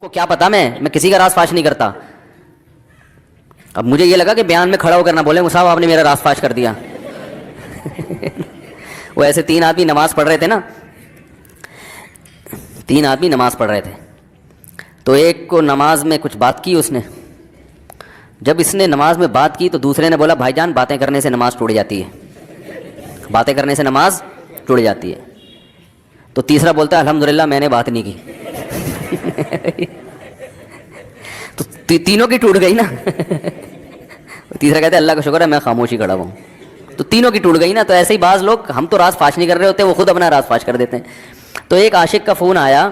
کو کیا پتا میں کسی کا راز فاش نہیں کرتا. اب مجھے یہ لگا کہ بیان میں کھڑا ہو کر نہ بولے صاحب آپ نے میرا راز فاش کر دیا. وہ ایسے 3 آدمی نماز پڑھ رہے تھے نا, 3 آدمی نماز پڑھ رہے تھے, تو ایک کو نماز میں کچھ بات کی اس نے. جب اس نے نماز میں بات کی تو دوسرے نے بولا بھائی جان باتیں کرنے سے نماز ٹوٹ جاتی ہے, باتیں کرنے سے نماز ٹوٹ جاتی ہے. تو تیسرا بولتا ہے الحمدللہ میں نے بات نہیں کی. تو تینوں کی ٹوٹ گئی نا. تیسرا کہتا ہے اللہ کا شکر ہے میں خاموشی کھڑا ہوں. تو تینوں کی ٹوٹ گئی نا. تو ایسے ہی بعض لوگ, ہم تو راز فاش نہیں کر رہے ہوتے, وہ خود اپنا راز فاش کر دیتے ہیں. تو ایک عاشق کا فون آیا,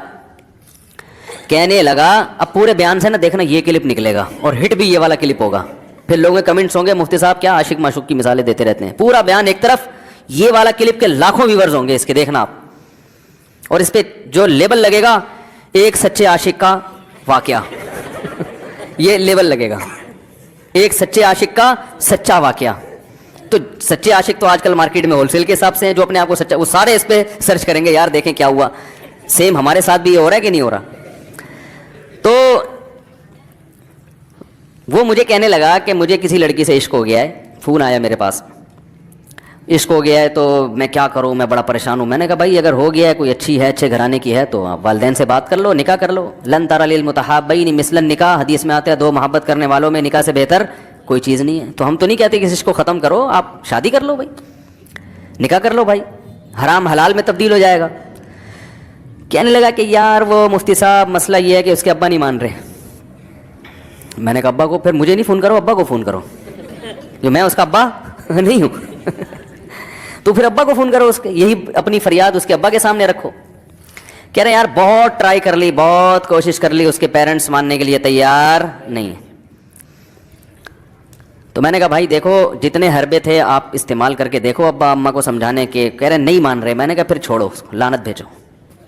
کہنے لگا اب پورے بیان سے نا دیکھنا یہ کلپ نکلے گا اور ہٹ بھی یہ والا کلپ ہوگا. پھر لوگوں کے کمنٹس ہوں گے مفتی صاحب کیا عاشق معشوق کی مثالیں دیتے رہتے ہیں. پورا بیان ایک طرف, یہ والا کلپ کے لاکھوں ویورز ہوں گے اس کے, دیکھنا آپ. اور اس پہ جو لیبل لگے گا ایک سچے عاشق کا واقعہ, یہ لیبل لگے گا ایک سچے عاشق کا سچا واقعہ. تو سچے عاشق تو آج کل مارکیٹ میں ہول سیل کے حساب سے ہیں, جو اپنے آپ کو سچا, وہ سارے اس پہ سرچ کریں گے یار دیکھیں کیا ہوا. سیم ہمارے ساتھ بھی یہ ہو رہا ہے کہ نہیں ہو رہا. تو وہ مجھے کہنے لگا کہ مجھے کسی لڑکی سے عشق ہو گیا ہے. فون آیا میرے پاس, عشق ہو گیا ہے تو میں کیا کروں, میں بڑا پریشان ہوں. میں نے کہا بھائی اگر ہو گیا ہے, کوئی اچھی ہے, اچھے گھرانے کی ہے, تو آپ والدین سے بات کر لو, نکاح کر لو. لن تری للمتحابین مثل النکاح, حدیث میں آتا ہے 2 محبت کرنے والوں میں نکاح سے بہتر کوئی چیز نہیں ہے. تو ہم تو نہیں کہتے کہ اس کو ختم کرو, آپ شادی کر لو بھائی, نکاح کر لو بھائی, حرام حلال میں تبدیل ہو جائے گا. کہنے لگا کہ یار وہ مفتی صاحب مسئلہ یہ ہے کہ اس کے ابا نہیں مان رہے. میں نے کہا ابا کو, پھر مجھے نہیں فون کرو, ابا کو فون کرو, جو میں اس کا ابا نہیں ہوں. تو پھر ابا کو فون کرو, اس کے یہی اپنی فریاد اس کے ابا کے سامنے رکھو. کہہ رہے یار بہت ٹرائی کر لی, بہت کوشش کر لی, اس کے پیرنٹس ماننے کے لیے تیار نہیں. تو میں نے کہا بھائی دیکھو جتنے حربے تھے آپ استعمال کر کے دیکھو ابا اماں کو سمجھانے کے. کہہ رہے نہیں مان رہے. میں نے کہا پھر چھوڑو اس کو, لعنت بھیجو.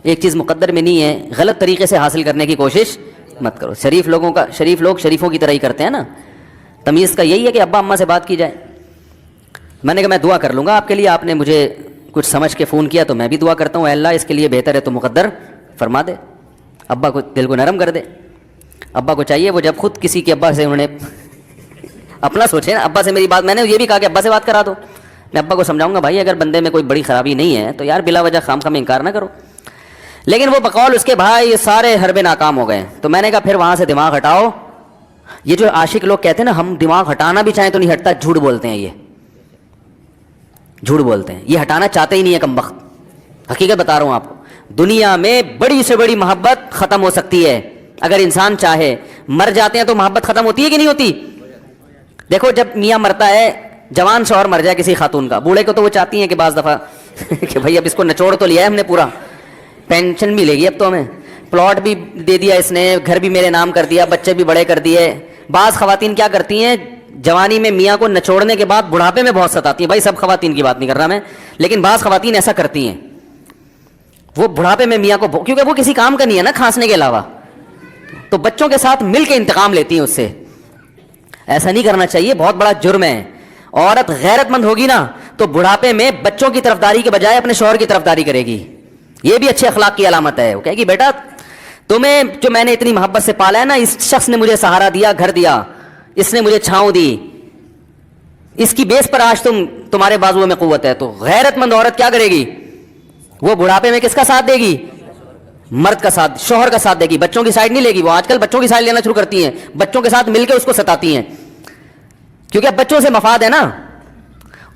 ایک چیز مقدر میں نہیں ہے, غلط طریقے سے حاصل کرنے کی کوشش مت کرو. شریف لوگ شریفوں کی طرح ہی کرتے ہیں نا. تمیز کا یہی ہے کہ ابا اماں سے بات کی جائے. میں نے کہا میں دعا کر لوں گا آپ کے لیے, آپ نے مجھے کچھ سمجھ کے فون کیا تو میں بھی دعا کرتا ہوں, اے اللہ اس کے لیے بہتر ہے تو مقدر فرما دے. ابا کو دل کو نرم کر دے. ابا کو چاہیے وہ جب خود کسی کے ابا سے انہوں نے اپنا سوچے نا, ابا سے میری بات, میں نے یہ بھی کہا کہ ابا سے بات کرا دو. میں ابا کو سمجھاؤں گا بھائی اگر بندے میں کوئی بڑی خرابی نہیں ہے تو یار بلا وجہ خام میں انکار نہ کرو. لیکن وہ بقول اس کے بھائی سارے حربے ناکام ہو گئے. تو میں نے کہا پھر وہاں سے دماغ ہٹاؤ. یہ جو عاشق لوگ کہتے ہیں نا ہم دماغ ہٹانا بھی چاہیں تو نہیں ہٹتا, جھوٹ بولتے ہیں. یہ جھوٹ بولتے ہیں, یہ ہٹانا چاہتے ہی نہیں ہے کمبخت. حقیقت بتا رہا ہوں آپ کو, دنیا میں بڑی سے بڑی محبت ختم ہو سکتی ہے اگر انسان چاہے. مر جاتے ہیں تو محبت ختم ہوتی ہے کہ نہیں ہوتی؟ دیکھو جب میاں مرتا ہے, جوان شوہر مر جائے کسی خاتون کا, بوڑھے کو تو وہ چاہتی ہیں کہ بعض دفعہ کہ بھائی اب اس کو نچوڑ تو لیا ہے ہم نے, پورا پینشن بھی لے گی اب تو ہمیں, پلاٹ بھی دے دیا اس نے, گھر بھی میرے نام کر دیا, بچے بھی بڑے کر دیے. بعض خواتین کیا کرتی ہیں جوانی میں میاں کو نچوڑنے کے بعد بڑھاپے میں بہت ستاتی ہیں. بھائی سب خواتین کی بات نہیں کر رہا میں, لیکن بعض خواتین ایسا کرتی ہیں, وہ بڑھاپے میں میاں کو, کیونکہ وہ کسی کام کا نہیں ہے نا کھانسنے کے علاوہ, تو بچوں کے ساتھ مل کے انتقام لیتی ہیں اس سے. ایسا نہیں کرنا چاہیے, بہت بڑا جرم ہے. عورت غیرت مند ہوگی نا تو بڑھاپے میں بچوں کی طرفداری کے بجائے اپنے شوہر کی طرفداری کرے گی. یہ بھی اچھے اخلاق کی علامت ہے. وہ کہے گی بیٹا تمہیں جو میں نے اتنی محبت سے پالا ہے نا, اس شخص نے مجھے سہارا دیا, گھر دیا, اس نے مجھے چھاؤں دی, اس کی بیس پر آج تمہارے بازوؤں میں قوت ہے. تو غیرت مند عورت کیا کرے گی, وہ بڑھاپے میں کس کا ساتھ دے گی, مرد کا ساتھ, شوہر کا ساتھ دے گی, بچوں کی سائڈ نہیں لے گی. وہ آج کل بچوں کی سائڈ لینا شروع کرتی ہیں, بچوں کے ساتھ مل کے اس کو ستاتی ہیں, کیونکہ اب بچوں سے مفاد ہے نا.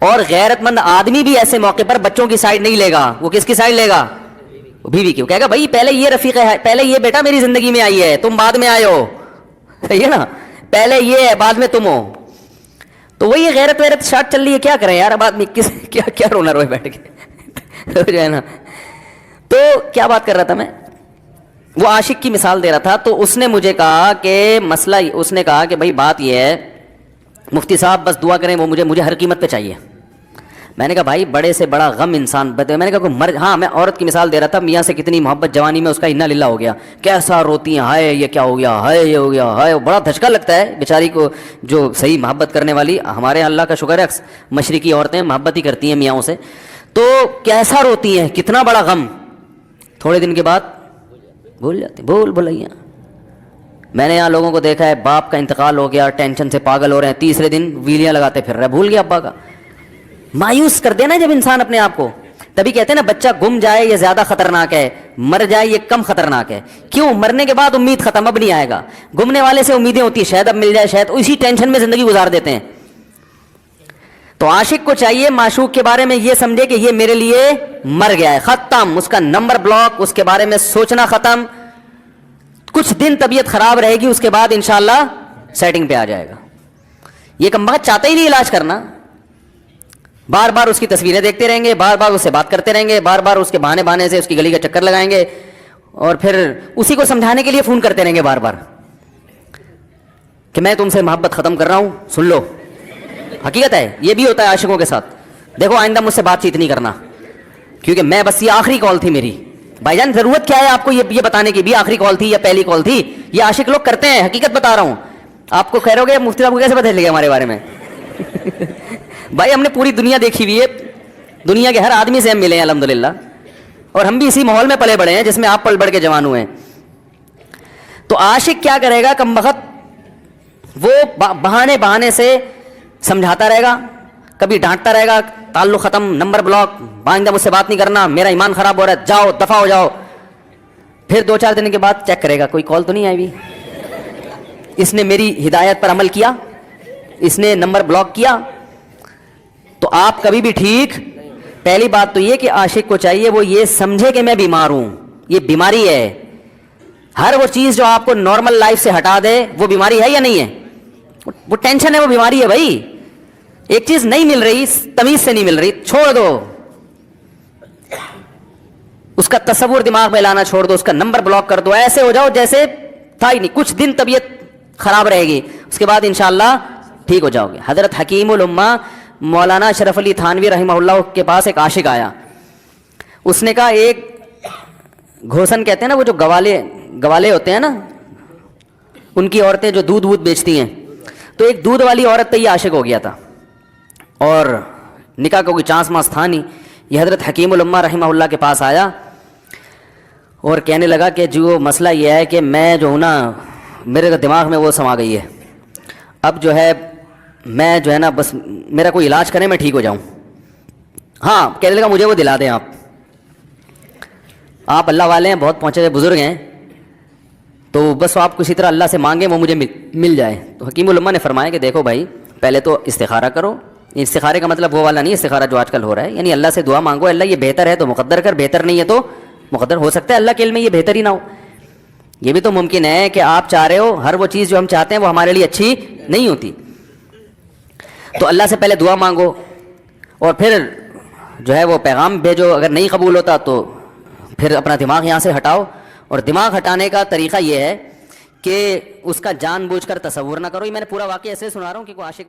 اور غیرت مند آدمی بھی ایسے موقع پر بچوں کی سائڈ نہیں لے گا. وہ کس کی سائڈ لے گا, بیوی کی. وہ کہے گا بھائی پہلے یہ رفیق ہے, پہلے یہ بیٹا میری زندگی میں آئی ہے, تم بعد میں آئے ہو, صحیح ہے نا, پہلے یہ ہے بعد میں تم ہو. تو وہی غیرت ویرت شارٹ چل رہی ہے, کیا کریں یار اب آدمی کس کیا رونا روئے بیٹھ کے جو ہے نا. تو کیا بات کر رہا تھا میں, وہ عاشق کی مثال دے رہا تھا. تو اس نے مجھے کہا کہ مسئلہ, اس نے کہا کہ بھائی بات یہ ہے مفتی صاحب بس دعا کریں, وہ مجھے ہر قیمت پہ چاہیے. میں نے کہا بھائی بڑے سے بڑا غم انسان میں نے کہا کوئی ہاں میں عورت کی مثال دے رہا تھا, میاں سے کتنی محبت جوانی میں اس کا انا للہ ہو گیا, کیسا روتی ہیں, ہائے یہ کیا ہو گیا, ہائے یہ ہو گیا, ہائے. بڑا دھچکا لگتا ہے بیچاری کو, جو صحیح محبت کرنے والی. ہمارے یہاں اللہ کا شکر ہے مشرقی عورتیں محبت ہی کرتی ہیں میاں سے, تو کیسا روتی ہیں, کتنا بڑا غم. تھوڑے دن کے بعد بھول جاتی, بھول بھلائیاں. میں نے یہاں لوگوں کو دیکھا ہے باپ کا انتقال ہو گیا, ٹینشن سے پاگل ہو رہے ہیں, تیسرے دن ویلیاں لگاتے پھر رہے, بھول گیا ابا کا. مایوس کر دینا جب انسان اپنے آپ کو. تبھی کہتے ہیں نا بچہ گم جائے یہ زیادہ خطرناک ہے, مر جائے یہ کم خطرناک ہے. کیوں؟ مرنے کے بعد امید ختم, اب نہیں آئے گا. گمنے والے سے امیدیں ہوتی ہیں شاید اب مل جائے, شاید اسی ٹینشن میں زندگی گزار دیتے ہیں. تو عاشق کو چاہیے معشوق کے بارے میں یہ سمجھے کہ یہ میرے لیے مر گیا ہے, ختم, اس کا نمبر بلاک, اس کے بارے میں سوچنا ختم. کچھ دن طبیعت خراب رہے گی, اس کے بعد انشاءاللہ سیٹنگ پہ آ جائے گا. یہ کمبخت چاہتا ہی نہیں علاج کرنا, بار بار اس کی تصویریں دیکھتے رہیں گے, بار بار اس سے بات کرتے رہیں گے, بار بار اس کے بہانے بہانے سے اس کی گلی کا چکر لگائیں گے, اور پھر اسی کو سمجھانے کے لیے فون کرتے رہیں گے بار بار کہ میں تم سے محبت ختم کر رہا ہوں, سن لو. حقیقت ہے, یہ بھی ہوتا ہے عاشقوں کے ساتھ. دیکھو آئندہ مجھ سے بات چیت نہیں کرنا, کیونکہ میں بس یہ آخری کال تھی میری. بھائی جان ضرورت کیا ہے آپ کو یہ بتانے کی بھی آخری کال تھی یا پہلی کال تھی؟ یہ عاشق لوگ کرتے ہیں, حقیقت بتا رہا ہوں. آپ کو خیر ہو گیا, مفتی صاحب کو کیسے پتہ چل گیا ہمارے بارے میں؟ بھائی ہم نے پوری دنیا دیکھی ہوئی ہے, دنیا کے ہر آدمی سے ہم ملے ہیں الحمدللہ, اور ہم بھی اسی ماحول میں پلے بڑے ہیں جس میں آپ پل بڑھ کے جوان ہوئے ہیں. تو عاشق کیا کرے گا کمبخت, وہ بہانے بہانے سے سمجھاتا رہے گا, کبھی ڈانٹتا رہے گا, تعلق ختم, نمبر بلاک, آئندہ مجھ سے بات نہیں کرنا, میرا ایمان خراب ہو رہا ہے, جاؤ دفع ہو جاؤ. پھر 2-4 دن کے بعد چیک کرے گا کوئی کال تو نہیں آئی بھی, اس نے میری ہدایت پر عمل کیا, اس نے نمبر بلاک کیا. تو آپ کبھی بھی ٹھیک. پہلی بات تو یہ کہ عاشق کو چاہیے وہ یہ سمجھے کہ میں بیمار ہوں, یہ بیماری ہے. ہر وہ چیز جو آپ کو نارمل لائف سے ہٹا دے وہ بیماری ہے یا نہیں ہے؟ وہ ٹینشن ہے, وہ بیماری ہے بھائی. ایک چیز نہیں مل رہی, تمیز سے نہیں مل رہی, چھوڑ دو, اس کا تصور دماغ میں لانا چھوڑ دو, اس کا نمبر بلاک کر دو, ایسے ہو جاؤ جیسے تھا ہی نہیں. کچھ دن طبیعت خراب رہے گی, اس کے بعد انشاءاللہ ٹھیک ہو جاؤ گے. حضرت حکیم الامہ مولانا اشرف علی تھانوی رحمہ اللہ کے پاس ایک عاشق آیا. اس نے کہا ایک گھوسن کہتے ہیں نا, وہ جو گوالے ہوتے ہیں نا, ان کی عورتیں جو دودھ وودھ بیچتی ہیں, تو ایک دودھ والی عورت پہ یہ عاشق ہو گیا تھا, اور نکاح کا کوئی چانس ماس تھا نہیں. یہ حضرت حکیم الامہ رحمہ اللہ کے پاس آیا اور کہنے لگا کہ جو مسئلہ یہ ہے کہ میں جو ہوں نا, میرے دماغ میں وہ سما گئی ہے, اب جو ہے میں جو ہے نا بس میرا کوئی علاج کرے میں ٹھیک ہو جاؤں. ہاں کہنے لگا مجھے وہ دلا دیں آپ اللہ والے ہیں, بہت پہنچے ہوئے بزرگ ہیں, تو بس آپ کسی طرح اللہ سے مانگیں وہ مجھے مل جائے. تو حکیم الامہ نے فرمایا کہ دیکھو بھائی, پہلے تو استخارہ کرو. استخارے کا مطلب وہ والا نہیں استخارہ جو آج کل ہو رہا ہے, یعنی اللہ سے دعا مانگو, اللہ یہ بہتر ہے تو مقدر کر, بہتر نہیں ہے تو مقدر. ہو سکتا ہے اللہ کے علم میں یہ بہتر ہی نہ ہو, یہ بھی تو ممکن ہے کہ آپ چاہ رہے ہو ہر وہ چیز جو ہم چاہتے ہیں وہ ہمارے لیے اچھی نہیں ہوتی. تو اللہ سے پہلے دعا مانگو, اور پھر جو ہے وہ پیغام بھیجو. اگر نہیں قبول ہوتا تو پھر اپنا دماغ یہاں سے ہٹاؤ. اور دماغ ہٹانے کا طریقہ یہ ہے کہ اس کا جان بوجھ کر تصور نہ کرو. یہ میں نے پورا واقعہ ایسے سنا رہا ہوں کہ کوئی عاشق